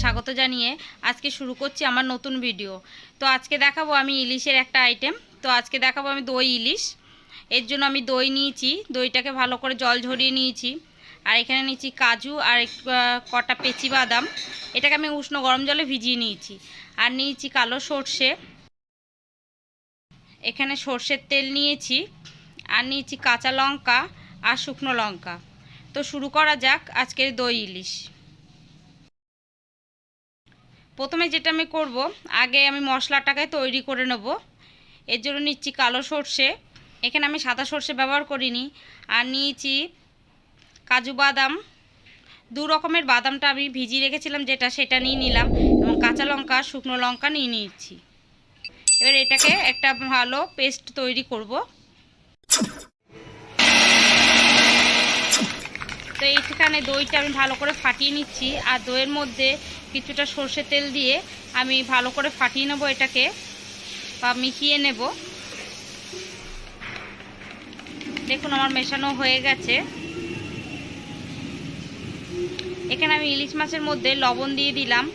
স্বাগত জানিয়ে আজকে শুরু করছি আমার নতুন ভিডিও। তো আজকে দেখাবো আমি ইলিশের একটা আইটেম। তো আজকে দেখাবো আমি দই ইলিশ। এর জন্য আমি দই নিয়েছি, দইটাকে ভালো করে জল ঝরিয়ে নিয়েছি। আর এখানে নিয়েছি কাজু আর কটা পেঁচি বাদাম, এটাকে আমি উষ্ণ গরম জলে ভিজিয়ে নিয়েছি। আর নিয়েছি কালো সর্ষে, এখানে সর্ষের তেল নিয়েছি। আর নিয়েছি কাঁচা লঙ্কা আর শুকনো লঙ্কা। তো শুরু করা যাক আজকের দই ইলিশ। প্রথমে যেটা আমি করব, আগে আমি মশলাটাকে তৈরি করে নেব। এর জন্য নিচ্ছি কালো সর্ষে, এখানে আমি সাদা সর্ষে ব্যবহার করিনি। আর নিয়েছি কাজু বাদাম, দু রকমের বাদামটা আমি ভিজিয়ে রেখেছিলাম সেটা নিয়ে নিলাম, এবং কাঁচা লঙ্কা শুকনো লঙ্কা নিয়ে নিয়েছি। এবার এটাকে একটা ভালো পেস্ট তৈরি করব। তো এইখানে দইটা আমি ভালো করে ফাটিয়ে নিচ্ছি। আর দইয়ের মধ্যে কিছুটা সর্ষের তেল দিয়ে আমি ভালো করে ফাটিয়ে নেব এটাকে, বা মিশিয়ে নেব। দেখুন আমার মেশানো হয়ে গেছে। এখানে আমি ইলিশ মাছের মধ্যে লবণ দিয়ে দিলাম,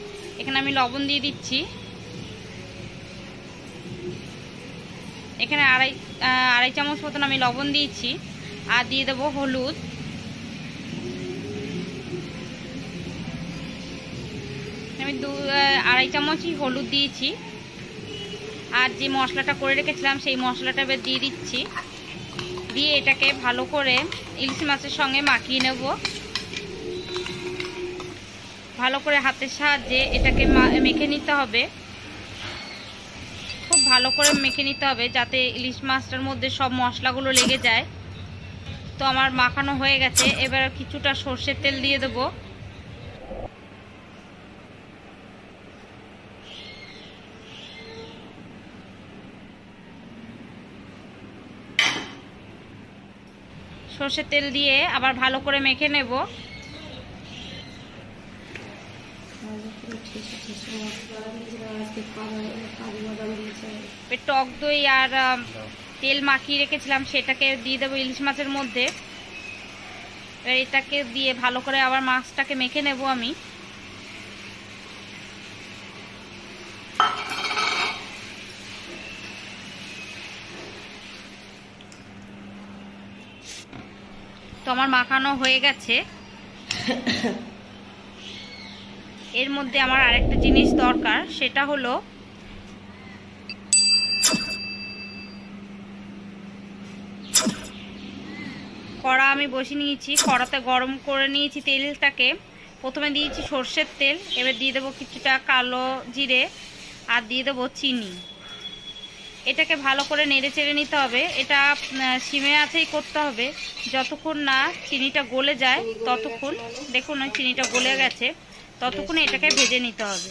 এখানে আমি লবণ দিয়ে দিচ্ছি। এখানে আড়াই চামচ মতন আমি লবণ দিয়েছি। আর দিয়ে দেবো হলুদ, আমি আড়াই চামচই হলুদ দিয়েছি। আর যে মশলাটা করে রেখেছিলাম সেই মশলাটা এবার দিয়ে দিচ্ছি। দিয়ে এটাকে ভালো করে ইলিশ মাছের সঙ্গে মাখিয়ে নেব। ভালো করে হাতের সাহায্যে এটাকে মেখে নিতে হবে, খুব ভালো করে মেখে নিতে হবে যাতে ইলিশ মাছটার মধ্যে সব মশলাগুলো লেগে যায়। তো আমার মাখানো হয়ে গেছে। এবার কিছুটা সর্ষের তেল দিয়ে দেবো। সর্ষের তেল দিয়ে আবার ভালো করে মেখে নেব। টক দই আর তেল মাখিয়ে রেখেছিলাম সেটাকে দিয়ে দেবো ইলিশ মাছের মধ্যে। এবার এটাকে দিয়ে ভালো করে আবার মাছটাকে মেখে নেব আমি। তো আমার মাখানো হয়ে গেছে। এর মধ্যে আমার আরেকটা জিনিস দরকার, সেটা হলো কড়া আমি বসিয়ে নিয়েছি। কড়াতে গরম করে নিয়েছি তেলটাকে। প্রথমে দিয়েছি সর্ষের তেল, এবার দিয়ে দেবো কিছুটা কালো জিরে আর দিয়ে দেবো চিনি। এটাকে ভালো করে নেড়ে চেড়ে নিতে হবে। এটা সিমে আছেই করতে হবে, যতক্ষণ না চিনিটা গলে যায় ততক্ষণ। দেখুন ওই চিনিটা গলে গেছে, ততক্ষণ এটাকে ভেজে নিতে হবে।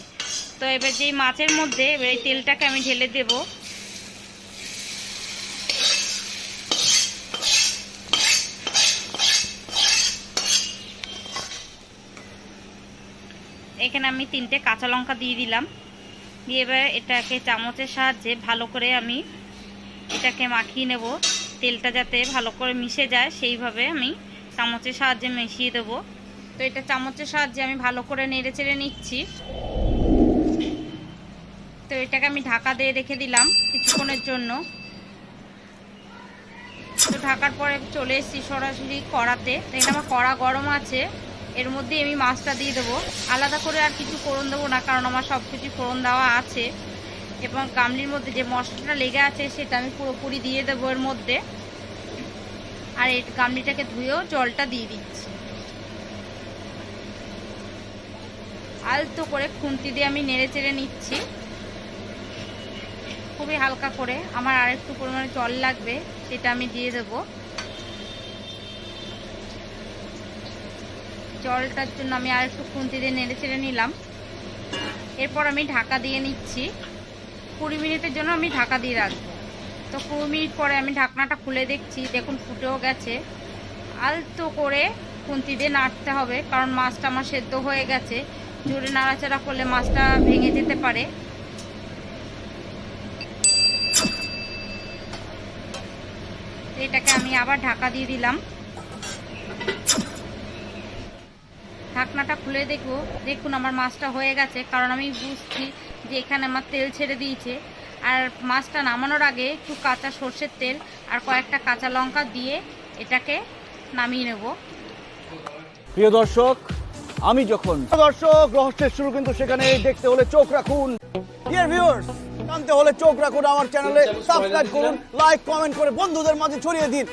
তো এবার যেই মাছের মধ্যে এবার এই তেলটাকে আমি ঢেলে দেব। এখানে আমি 3টে কাঁচা লঙ্কা দিয়ে দিলাম। দিয়ে এবার এটাকে চামচের সাহায্যে ভালো করে আমি এটাকে মাখিয়ে নেব। তেলটা যাতে ভালো করে মিশে যায় সেইভাবে আমি চামচের সাহায্যে মিশিয়ে দেব। তো এটা চামচের সাহায্যে আমি ভালো করে নেড়ে চেড়ে নিচ্ছি। তো এটাকে আমি ঢাকা দিয়ে রেখে দিলাম কিছুক্ষণের জন্য। তো ঢাকার পরে চলে এসেছি সরাসরি কড়াতে। এটা আমার কড়া গরম আছে, এর মধ্যে আমি মাছটা দিয়ে দেবো। আলাদা করে আর কিছু ফোড়ন দেবো না, কারণ আমার সব কিছু ফোড়ন দেওয়া আছে। এবং গামলির মধ্যে যে মশলাটা লেগে আছে সেটা আমি পুরোপুরি দিয়ে দেবো এর মধ্যে। আর এই গামলিটাকে ধুয়েও জলটা দিয়ে দিচ্ছি। আলতো করে খুন্তি দিয়ে আমি নেড়ে চেড়ে নিচ্ছি, খুবই হালকা করে। আমার আর একটু পরিমাণে জল লাগবে, সেটা আমি দিয়ে দেবো। জলটার জন্য আমি আর একটু খুন্তি দিয়ে নেড়ে চেড়ে নিলাম। এরপর আমি ঢাকা দিয়ে নিচ্ছি। 20 মিনিটের জন্য আমি ঢাকা দিয়ে রাখবো। তো 20 মিনিট পরে আমি ঢাকনাটা খুলে দেখছি, দেখুন ফুটেও গেছে। আলতো করে খুন্তি দিয়ে নাড়তে হবে, কারণ মাছটা আমার সেদ্ধ হয়ে গেছে। জোরে নাড়াচাড়া করলে মাছটা ভেঙে যেতে পারে। এটাকে আমি আবার ঢাকা দিয়ে দিলাম। ঢাকনাটা খুলে দেখবো। দেখুন আমার মাছটা হয়ে গেছে, কারণ আমি বুঝছি যে এখানে আমার তেল ছেড়ে দিয়েছে। আর মাছটা নামানোর আগে একটু কাঁচা সর্ষের তেল আর কয়েকটা কাঁচা লঙ্কা দিয়ে এটাকে নামিয়ে নেব। প্রিয় দর্শক, আমি যখন দর্শক রহস্যের শুরু কিন্তু সেখানে দেখতে হলে চোখ রাখুন। ডিয়ার ভিউয়ার্স, জানতে হলে চোখ রাখুন আমার চ্যানেলে, সাবস্ক্রাইব করুন, লাইক কমেন্ট করে বন্ধুদের মাঝে ছড়িয়ে দিন।